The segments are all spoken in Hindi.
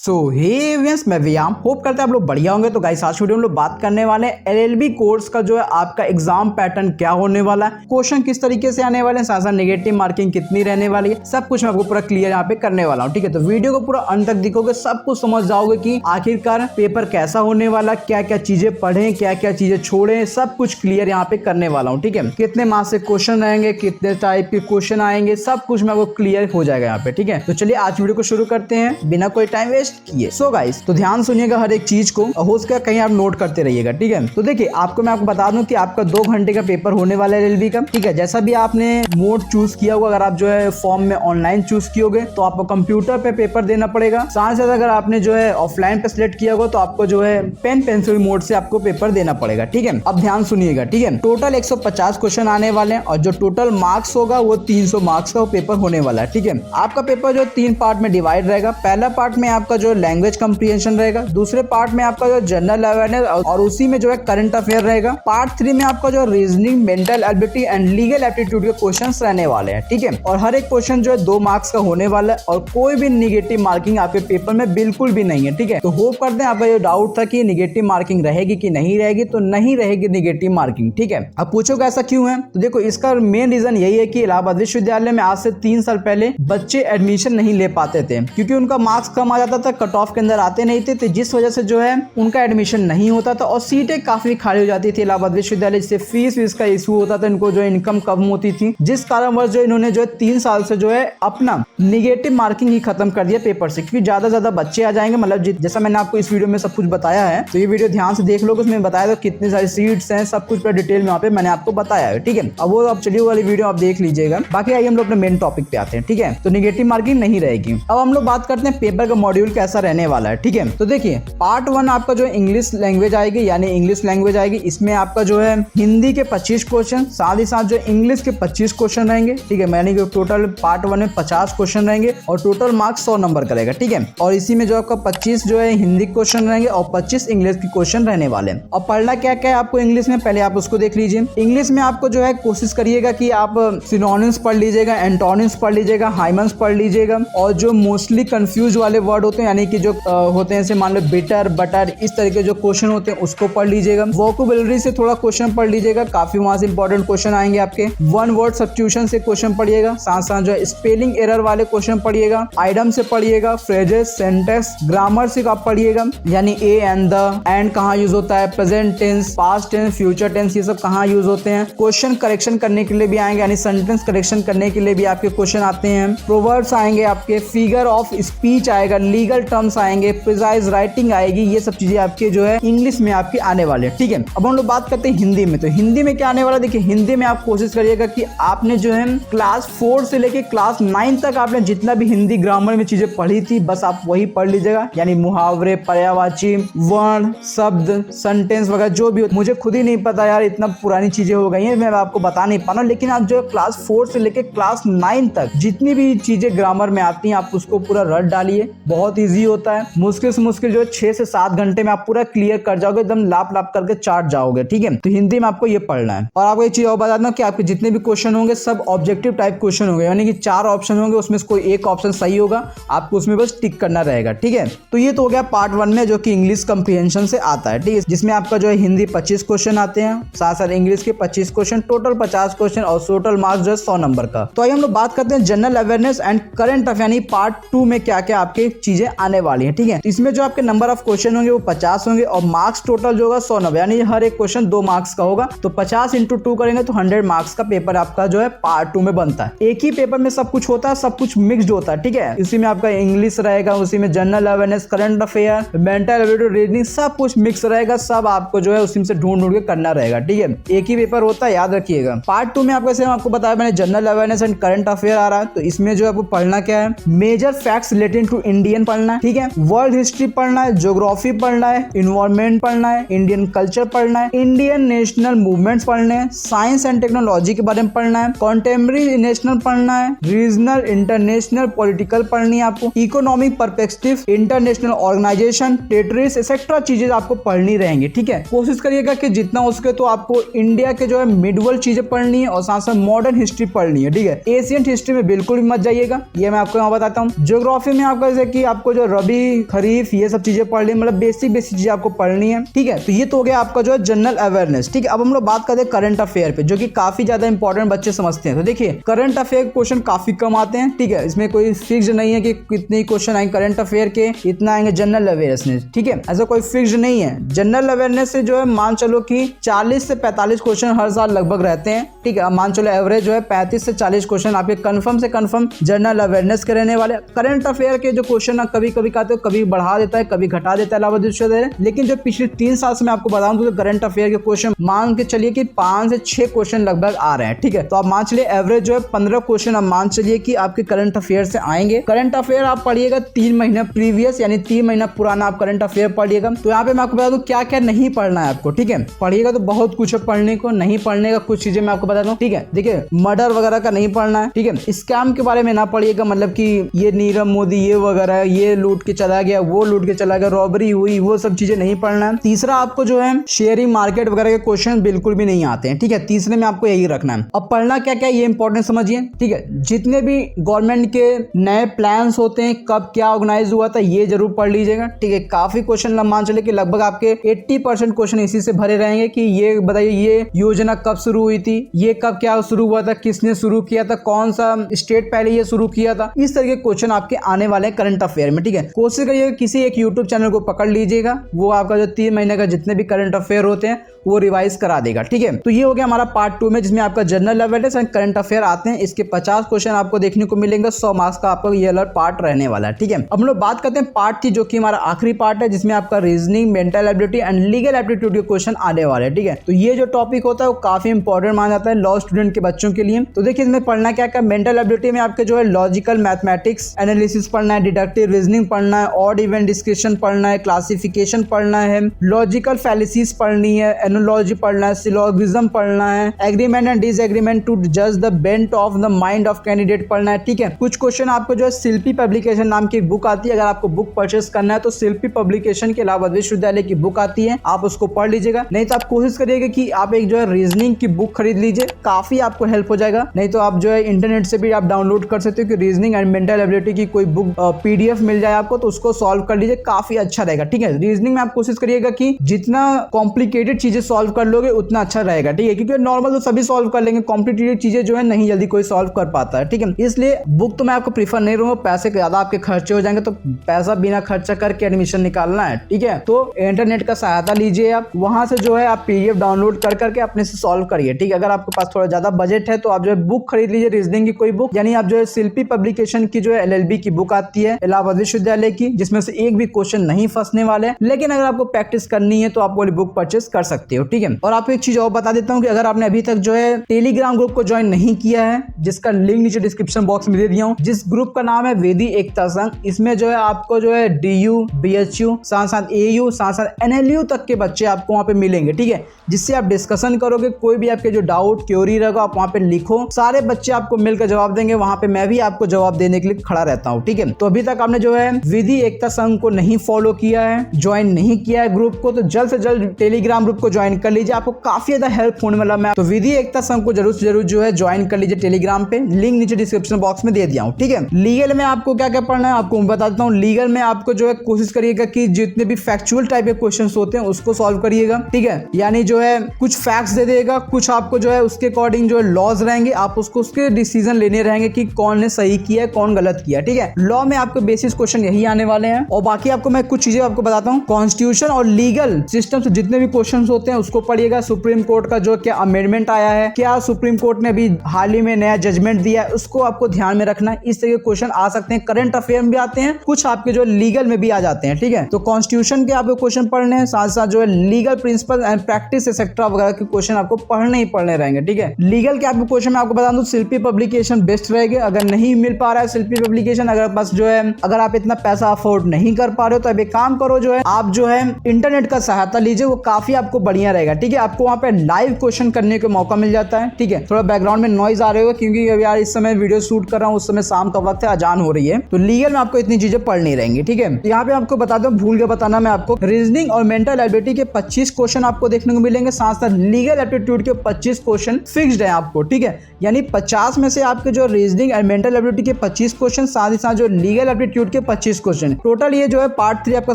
हे व्यूअर्स, मैं व्यायाम होप करते हैं आप लोग बढ़िया होंगे। तो गाइस आज वीडियो में लोग बात करने वाले हैं एलएलबी कोर्स का जो है आपका एग्जाम पैटर्न क्या होने वाला है, क्वेश्चन किस तरीके से आने वाले हैं, साथ साथ नेगेटिव मार्किंग कितनी रहने वाली है, सब कुछ मैं आपको पूरा क्लियर यहाँ पे करने वाला हूँ। ठीक है, तो वीडियो को पूरा अंत तक देखोगे, सब कुछ समझ जाओगे कि आखिरकार पेपर कैसा होने वाला, क्या क्या चीजें पढ़ें, क्या क्या चीजें छोड़ें, सब कुछ क्लियर यहाँ पे करने वाला हूँ। ठीक है, कितने मार्क्स से क्वेश्चन रहेंगे, कितने टाइप के क्वेश्चन आएंगे, सब कुछ मैं आपको क्लियर हो जाएगा यहाँ पे। ठीक है, तो चलिए आज वीडियो को शुरू करते हैं बिना कोई टाइम वेस्ट किए। सो गाइस, तो ध्यान सुनिएगा हर एक चीज को, हो सके कहीं आप नोट करते रहिएगा। ठीक है, तो देखिए आपको मैं आपको बता दूं कि आपका 2 घंटे का पेपर होने वाला है एलएलबी का। ठीक है, जैसा भी आपने मोड चूज किया होगा, अगर आप जो है फॉर्म में ऑनलाइन चूज कियोगे तो आपको कंप्यूटर पे पेपर देना पड़ेगा। साथ साथ अगर आपने जो है ऑफलाइन पे सिलेक्ट किया होगा तो आपको जो है पेन पेंसिल मोड से आपको पेपर देना पड़ेगा। ठीक है, अब ध्यान सुनिएगा। ठीक है, टोटल 150 क्वेश्चन आने वाले हैं और जो टोटल मार्क्स होगा वो 300 मार्क्स का वो पेपर होने वाला है। ठीक है, आपका पेपर जो 3 पार्ट में डिवाइड रहेगा। पहला पार्ट में आपका जो लैंग्वेज कंप्रीहेंशन रहेगा, दूसरे पार्ट में आपका जो जनरल अवेयरनेस और उसी में जो है करंट अफेयर रहेगा। पार्ट 3 में आपका जो reasoning, mental ability and legal aptitude के क्वेश्चंस रहने वाले हैं। ठीक है, और हर एक क्वेश्चन जो है 2 मार्क्स का होने वाला है और कोई भी निगेटिव मार्किंग आपके पेपर में बिल्कुल भी नहीं है। ठीक है, तो होप करते हैं आपका जो डाउट था कि निगेटिव मार्किंग रहेगी कि नहीं रहेगी, तो नहीं रहेगी निगेटिव मार्किंग। ठीक है, अब पूछोगे ऐसा क्यों है, तो देखो इसका मेन रीजन यही है कि इलाहाबाद विश्वविद्यालय में आज से 3 साल पहले बच्चे एडमिशन नहीं ले पाते थे क्योंकि उनका मार्क्स कम आ जाता था, कट ऑफ के अंदर आते नहीं थे, जिस वजह से जो है उनका एडमिशन नहीं होता था और सीटें काफी खाली हो जाती थी इलाहाबाद विश्वविद्यालय, जिससे फीस का इशू होता था, इनको जो इनकम कम होती थी, जिस कारणवश जो इन्होंने जो है 3 साल से जो है अपना निगेटिव मार्किंग ही खत्म कर दिया पेपर से, क्योंकि ज्यादा बच्चे आ जाएंगे। मतलब जैसा मैंने आपको इस वीडियो में सब कुछ बताया है, तो ये वीडियो ध्यान से देख लो, उसमें बताया था कितनी सारी सीट्स हैं, सब कुछ पूरा डिटेल में यहाँ पे मैंने आपको बताया है। ठीक है, अब वो आप चलिए वाली वीडियो आप देख लीजिएगा। बाकी आइए हम लोग अपने मेन टॉपिक पे आते हैं। ठीक है, तो निगेटिव मार्किंग नहीं रहेगी। अब हम लोग बात करते हैं पेपर का मॉड्यूल कैसा रहने वाला है। ठीक है, तो देखिए पार्ट 1 आपका जो इंग्लिश लैंग्वेज आएगी, यानी इंग्लिश लैंग्वेज आएगी। इसमें आपका जो है हिंदी के 25 क्वेश्चन, साथ ही साथ जो इंग्लिश के 25 क्वेश्चन रहेंगे। ठीक है, यानी कि टोटल पार्ट 1 में 50 क्वेश्चन रहेंगे और टोटल मार्क्स 100 नंबर का रहेगा। ठीक है, और इसी में जो आपका 25 जो है हिंदी क्वेश्चन रहेंगे और 25 इंग्लिश के क्वेश्चन रहने वाले हैं। और पढ़ना क्या क्या है आपको इंग्लिश में, पहले आप उसको देख लीजिए। इंग्लिश में आपको जो है कोशिश करिएगा कि आप सिनोनिम्स पढ़ लीजिएगा, एंटोनिम्स पढ़ लीजिएगा, हाइमन्स पढ़ लीजिएगा, और जो मोस्टली कंफ्यूज वाले वर्ड होते हैं, यानी कि जो होते हैं जैसे मान लो बिटर, बटर, इस तरह के जो क्वेश्चन होते हैं उसको पढ़ लीजिएगा। वोकैबुलरी से थोड़ा क्वेश्चन पढ़ लीजिएगा, काफी वहां से इंपॉर्टेंट क्वेश्चन आएंगे आपके। वन वर्ड सब्स्टिट्यूशन से क्वेश्चन पढ़िएगा, साथ साथ जो है स्पेलिंग एरर वाले क्वेश्चन पढ़िएगा, आइटम से पढ़िएगा, फ्रेजेस, सेंटेंस, ग्रामर से आप पढ़िएगा, यानी ए एंड द, एंड कहाँ यूज होता है, present tense, past tense, future tense, ये सब कहाँ यूज होते हैं। क्वेश्चन करेक्शन करने के लिए भी आएंगे, यानी सेंटेंस करेक्शन करने के लिए भी आपके क्वेश्चन आते हैं। प्रोवर्ब्स आएंगे आपके, फिगर ऑफ स्पीच आएगा, लीगल टर्म्स आएंगे, प्रिसाइज राइटिंग आएगी, ये सब चीजें आपके जो है इंग्लिश में आपके आने वाले हैं। ठीक है, अब हम लोग बात करते हैं हिंदी में। तो हिंदी में क्या आने वाला, देखिए हिंदी में आप कोशिश करिएगा कि आपने जो है क्लास 4 से लेके क्लास 9 तक आपने जितना भी हिंदी ग्रामर में चीजें पढ़ी थी बस आप वही पढ़ लीजिएगा, यानी मुहावरे, पर्यायवाची, वर्ण, शब्द, सेंटेंस वगैरह जो भी हो। मुझे खुद ही नहीं पता यार, इतना पुरानी चीजें हो गई हैं, मैं आपको बता नहीं पा रहा हूं, लेकिन आप जो क्लास 4 से लेके क्लास 9 तक जितनी भी चीजें ग्रामर में आती हैं आप उसको पूरा रट डालिए। बहुत ईजी होता है, मुश्किल से मुश्किल जो है 6 से 7 घंटे में आप पूरा क्लियर कर जाओगे, एकदम लाप करके चाट जाओगे। ठीक है, तो हिंदी में आपको ये पढ़ना है। और आपको एक चीज और बता दूं कि आपके जितने भी क्वेश्चन होंगे सब ऑब्जेक्टिव टाइप क्वेश्चन होंगे, यानी कि 4 ऑप्शन होंगे, उसमें से कोई एक ऑप्शन सही होगा, आपको उसमें बस टिक करना रहेगा। ठीक है, तो ये तो हो गया पार्ट 1 में जो कि इंग्लिश कंप्रीहेंशन से आता है। ठीक है, जिसमें आपका जो है हिंदी 25 क्वेश्चन आते हैं, साथ साथ इंग्लिश के 25 क्वेश्चन, टोटल 50 क्वेश्चन और टोटल मार्क्स जो है 100 नंबर का। तो आइए हम लोग बात करते हैं general awareness and current affair, यानी पार्ट 2 में क्या क्या आपके चीजें आने वाली है। ठीक है, इसमें जो आपके नंबर ऑफ क्वेश्चन होंगे वो 50 होंगे और मार्क्स टोटल जो होगा 100 नंबर, यानी हर एक क्वेश्चन 2 मार्क्स का होगा। तो 50 × 2 करेंगे तो 100 मार्क्स का पेपर आपका जो है पार्ट 2 में बनता है। एक ही पेपर में सब कुछ होता है, सब कुछ मिक्स्ड होता है। ठीक है, इसी में आपका इंग्लिश रहेगा, उसी में general awareness, current affair, mental ability, reasoning, सब कुछ मिक्स रहेगा, सब आपको जो है उसी में से ढूंढ के करना रहेगा। ठीक है, एक ही पेपर होता है, याद रखिएगा। पार्ट 2 में आपको बताया मैंने general awareness and current affair आ रहा है, तो इसमें जो आपको पढ़ना क्या है, major facts related to Indian पढ़ना है। ठीक है, वर्ल्ड हिस्ट्री पढ़ना है, ज्योग्राफी पढ़ना है, इन्वायरमेंट पढ़ना है, इंडियन कल्चर पढ़ना है, इंडियन नेशनल मूवमेंट्स पढ़ने हैं, साइंस एंड टेक्नोलॉजी के बारे में पढ़ना है, कॉन्टेम्परेरी नेशनल पढ़ना है, रीजनल, इंटरनेशनल, पॉलिटिकल पढ़नी है आपको, economic perspective, international organisation, territories, etcetera चीजें आपको पढ़नी रहेंगी। ठीक है, कोशिश करिएगा कि जितना हो सके तो आपको इंडिया के जो है मिडवर्ल्ड चीजें पढ़नी है और साथ साथ मॉडर्न हिस्ट्री पढ़नी है। ठीक है, एशियंट हिस्ट्री में बिल्कुल भी मत जाइएगा, ये मैं आपको यहाँ बताता हूँ। ज्योग्राफी में आपका जैसे कि आपको आपको जो रबी खरीफ ये सब चीजें पढ़ ली, मतलब बेसिक चीजें आपको पढ़नी है। ठीक है, तो ये तो हो गया आपका जो है जनरल अवेयरनेस। ठीक है, अब हम लोग बात करते हैं करंट अफेयर पे, जो कि काफी ज्यादा इंपॉर्टेंट बच्चे समझते हैं। तो देखिए करंट अफेयर क्वेश्चन काफी कम आते हैं। ठीक है, इसमें कोई फिक्स नहीं है कि कितने क्वेश्चन आएंगे करंट अफेयर के, इतना आएंगे जनरल अवेयरनेस। ठीक है, ऐसा कोई फिक्स नहीं है। जनरल अवेयरनेस से जो है मान चलो कि 40 से 45 क्वेश्चन हर साल लगभग रहते हैं। ठीक है, अब मान चलो एवरेज जो है 35 से 40 क्वेश्चन आपके कंफर्म से कंफर्म जनरल अवेयरनेस के रहने वाले। करंट अफेयर के जो क्वेश्चन कभी कभी कहते हो, कभी बढ़ा देता है, कभी घटा देता है इलाहाबाद विश्वविद्यालय। लेकिन जो पिछले 3 साल से मैं आपको बताऊं तो करंट अफेयर के क्वेश्चन मान के चलिए कि 5 से 6 क्वेश्चन लगभग आ रहे हैं। ठीक है, तो आप मान चलिए एवरेज जो है 15 क्वेश्चन आप मान चलिए कि आपके करंट अफेयर से आएंगे। करंट अफेयर आप पढ़िएगा 3 महीना प्रीवियस, यानी 3 महीना पुराना आप करंट अफेयर पढ़िएगा। तो यहाँ पे मैं आपको बता दूं क्या क्या नहीं पढ़ना है आपको। ठीक है, पढ़िएगा तो बहुत कुछ है पढ़ने को, नहीं पढ़ने का कुछ चीजें मैं आपको बताता हूँ। ठीक है, देखिए मर्डर वगैरह का नहीं पढ़ना है। ठीक है, स्कैम के बारे में ना पढ़िएगा, मतलब कि ये नीरव मोदी ये वगैरह, ये लूट के चला गया, वो लूट के चला गया, रॉबरी हुई, वो सब चीजें नहीं पढ़ना है। तीसरा आपको जो है शेयरिंग मार्केट वगैरह के क्वेश्चन बिल्कुल भी नहीं आते हैं। ठीक है, तीसरे में आपको यही रखना है। अब पढ़ना क्या क्या ये इंपॉर्टेंट समझिए। ठीक है, जितने भी गवर्नमेंट के नए प्लान्स होते हैं, कब क्या ऑर्गेनाइज हुआ था, ये जरूर पढ़ लीजिएगा। ठीक है, काफी क्वेश्चन मान चले कि लगभग आपके 80% क्वेश्चन इसी से भरे रहेंगे कि ये बताइए ये योजना कब शुरू हुई थी, ये कब क्या शुरू हुआ था, किसने शुरू किया था, कौन सा स्टेट पहले ये शुरू किया था। इस तरह के क्वेश्चन आपके आने वाले हैं करंट अफेयर में। ठीक है, कोशिश करिएगा किसी एक यूट्यूब चैनल को पकड़ लीजिएगा, वो आपका जो 3 महीने का जितने भी करंट अफेयर होते हैं वो रिवाइज करा देगा। ठीक है, तो ये हो गया हमारा पार्ट 2 में, जिसमें आपका general awareness and current affair आते हैं। इसके 50 क्वेश्चन आपको देखने को मिलेंगे, 100 मार्क्स का आपका ये वाला पार्ट रहने वाला है। ठीक है, अब हम लोग बात करते हैं पार्ट 3, जो कि हमारा आखिरी पार्ट है, जिसमें आपका reasoning, mental ability and legal aptitude के क्वेश्चन आने वाले हैं। ठीक है, तो ये जो टॉपिक होता है वो काफी इंपॉर्टेंट माना जाता है लॉ स्टूडेंट के बच्चों के लिए। तो देखिए इसमें पढ़ना क्या क्या, मेंटल एबिलिटी में आपके जो है लॉजिकल मैथमेटिक्स एनालिसिस पढ़ना है, डिडक्टिव रीजनिंग पढ़ना है, ऑड इवन डिस्क्रिप्शन पढ़ना है, क्लासिफिकेशन पढ़ना है, लॉजिकल फैलिसीज पढ़नी है, एनोलॉजी पढ़ना है, सिलोगिज्म पढ़ना है, एग्रीमेंट एंड डिसएग्रीमेंट टू जज the bent of the mind of candidate पढ़ना है। ठीक है, कुछ क्वेश्चन आपको जो है शिल्पी पब्लिकेशन नाम की बुक आती है, अगर आपको बुक परचेस करना है तो शिल्पी पब्लिकेशन के इलाहाबाद विश्वविद्यालय की बुक आती है, आप उसको पढ़ लीजिएगा। नहीं तो आप कोशिश करिएगा कि आप एक जो है रीजनिंग की बुक खरीद लीजिए, काफी आपको हेल्प हो जाएगा। नहीं तो आप जो है इंटरनेट से भी आप डाउनलोड कर सकते हो कि रीजनिंग एंड मेंटल एबिलिटी की कोई बुक पीडीएफ मिल जाए आपको, तो उसको सॉल्व कर लीजिए, काफी अच्छा रहेगा। ठीक है, रीजनिंग में आप कोशिश करिएगा कि जितना कॉम्प्लिकेटेड चीजें सॉल्व कर लोगे उतना अच्छा रहेगा। ठीक है, क्योंकि नॉर्मल तो सभी सॉल्व कर लेंगे, कॉम्प्लिकेटेड चीजें जो है नहीं जल्दी कोई सॉल्व कर पाता है। ठीक है, इसलिए बुक तो मैं आपको प्रीफर नहीं करूंगा, पैसे ज्यादा आपके खर्चे हो जाएंगे, तो पैसा बिना खर्चा करके एडमिशन निकालना है। ठीक है, तो इंटरनेट का सहायता लीजिए आप, वहां से जो है आप पीडीएफ डाउनलोड कर करके अपने से सॉल्व करिए। ठीक है, अगर आपके पास थोड़ा ज्यादा बजट है तो आप जो है बुक खरीद लीजिए, रीजनिंग की कोई बुक, यानी आप जो है शिल्पी पब्लिकेशन की जो है एलएलबी की बुक आती है इलाहाबाद विश्वविद्यालय की, जिसमें से एक भी क्वेश्चन नहीं फंसने वाले। लेकिन अगर आपको प्रैक्टिस करनी है तो आप वो बुक परचेस कर सकते हो। ठीक है, और आपको एक चीज और बता देता हूँ कि अगर आपने अभी तक जो है टेलीग्राम ग्रुप को ज्वाइन नहीं किया है, जिसका लिंक नीचे डिस्क्रिप्शन बॉक्स में दे दिया हूँ, जिस ग्रुप का नाम है वेदी एकता संघ, इसमें जो है आपको जो है डीयू, बीएचयू, साथ साथ एयू, साथ साथ एनएलयू तक के बच्चे आपको वहाँ पे मिलेंगे। ठीक है, जिससे आप डिस्कशन करोगे, कोई भी आपके जो डाउट क्योरी रहेगा आप वहाँ पे लिखो, सारे बच्चे आपको मिलकर जवाब देंगे, वहाँ पे मैं भी आपको जवाब देने के लिए खड़ा रहता हूँ। ठीक है, तो अभी तक आपने जो है विधि एकता संघ को नहीं फॉलो किया है, ज्वाइन नहीं किया है ग्रुप को, तो जल्द से जल्द टेलीग्राम ग्रुप को ज्वाइन कर लीजिए, आपको काफी ज्यादा हेल्प होने वाला। मैं तो विधि एकता संघ को जरूर से जरूर जो है ज्वाइन कर लीजिए टेलीग्राम पे, लिंक नीचे डिस्क्रिप्शन बॉक्स में दे दिया हूँ। ठीक है, लीगल में आपको क्या क्या पढ़ना है आपको बता देता हूँ। लीगल में आपको जो है कोशिश करिएगा कि जितने भी फैक्चुअल टाइप के क्वेश्चंस होते हैं उसको सॉल्व करिएगा। ठीक है, यानी जो है कुछ फैक्ट्स दे देगा, कुछ आपको जो है उसके अकॉर्डिंग जो है लॉज रहेंगे, आप उसको उसके डिसीजन लेने रहेंगे कि कौन ने सही किया है, कौन गलत किया। ठीक है, लॉ में आपको बेसिस क्वेश्चन यही आने वाले हैं, और बाकी आपको मैं कुछ चीजें आपको बताता हूँ। कॉन्स्टिट्यूशन और लीगल सिस्टम से जितने भी क्वेश्चन होते हैं उसको पढ़िएगा। सुप्रीम कोर्ट का जो क्या अमेंडमेंट आया है, क्या सुप्रीम कोर्ट ने अभी हाल ही में नया जजमेंट दिया है, उसको आपको ध्यान में रखना है। इस तरह के क्वेश्चन आ सकते हैं, करंट अफेयर में भी आते हैं, कुछ आपके जो लीगल में भी आ जाते हैं। ठीक है, तो कॉन्स्टिट्यूशन के आपको क्वेश्चन पढ़ने हैं, साथ साथ जो है legal principal and practice etcetera वगैरह के क्वेश्चन आपको पढ़ने ही पढ़ने रहेंगे। ठीक है, लीगल के आपको क्वेश्चन मैं आपको बता दूं, शिल्पी पब्लिकेशन बेस्ट रहेगा। अगर नहीं मिल पा रहा है शिल्पी पब्लिकेशन, अगर बस जो है अगर आप इतना पैसा अफोर्ड नहीं कर पा रहे हो तो अब एक काम करो, जो है आप जो है इंटरनेट का सहायता लीजिए, वो काफी आपको बढ़िया रहेगा। ठीक है, आपको वहाँ पे लाइव क्वेश्चन करने का मौका मिल जाता है। ठीक है, थोड़ा बैकग्राउंड में नॉइज आ रही होगा क्योंकि अभी यार इस समय वीडियो शूट कर रहा हूँ, उस समय शाम का वक्त है, अजान हो रही है, तो लीगल में आपको इतनी चीजें पढ़नी रहेंगी। ठीक है, यहाँ पे आपको बता दो, भूल के बताना मैं आपको, रीजनिंग और मेंटल एबिलिटी के 25 क्वेश्चन आपको देखने को मिलेंगे, साथ साथ लीगल एप्टीट्यूड के 25 क्वेश्चन फिक्स्ड है आपको। ठीक है, यानी 50 में से आपके जो रीजनिंग एंड मेंटल एबिलिटी के 25 क्वेश्चन, साथ ही साथ जो लीगल एप्टीट्यूड के 25 क्वेश्चन, टोटल ये जो है पार्ट 3 आपका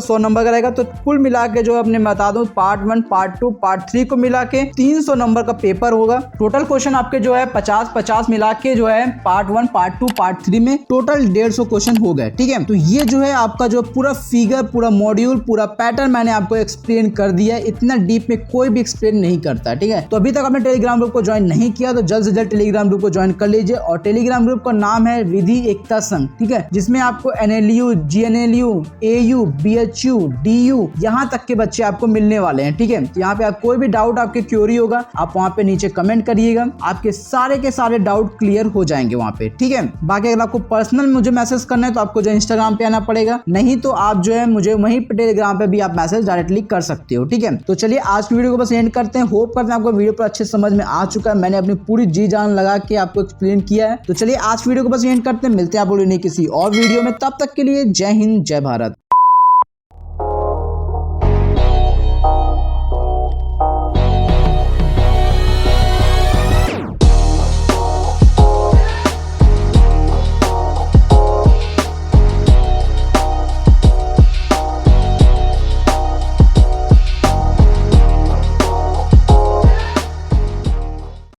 100 नंबर का रहेगा। तो कुल मिला के जो अपने बता दूं, पार्ट 1, पार्ट 2, पार्ट 3 को मिला के 300 नंबर का पेपर होगा। टोटल क्वेश्चन आपके जो है 50-50 मिला के जो है पार्ट 1, पार्ट 2, पार्ट 3 में टोटल 150 क्वेश्चन हो गए। ठीक है, तो ये जो है आपका जो पूरा फिगर, पूरा मॉड्यूल, पूरा पैटर्न मैंने आपको एक्सप्लेन कर दिया है। इतना डीप में कोई भी एक्सप्लेन नहीं करता। ठीक है, तो अभी तक आपने टेलीग्राम ग्रुप को ज्वाइन नहीं किया तो जल्द से जल्द टेलीग्राम ग्रुप को ज्वाइन कर लीजिए। और टेलीग्राम ग्रुप का नाम है विधि एकता संघ। ठीक है, जिसमें आपको NLU, GNLU, AU, BHU, DU यहाँ तक के बच्चे आपको मिलने वाले हैं। ठीक है, तो यहाँ पे आप कोई भी डाउट, आपकी क्वेरी होगा, आप वहाँ पे नीचे कमेंट करिएगा, आपके सारे के सारे डाउट क्लियर हो जाएंगे वहाँ पे। ठीक है, बाकी अगर आपको पर्सनल मुझे मैसेज करना है तो आपको जो इंस्टाग्राम पे आना पड़ेगा, नहीं तो आप जो है मुझे वहीं पे टेलीग्राम पे भी आप मैसेज डायरेक्टली कर सकते हो। ठीक है, तो चलिए आज की वीडियो को बस एंड करते हैं। होप करते हैं आपको वीडियो पर अच्छे समझ में आ चुका है, मैंने अपनी पूरी जी जान लगा के आपको एक्सप्लेन किया है। तो चलिए आज वीडियो को बस एंड करते हैं, मिलते हैं आप लोगों ने किसी और वीडियो में, तब तक के लिए जय हिंद, जय भारत।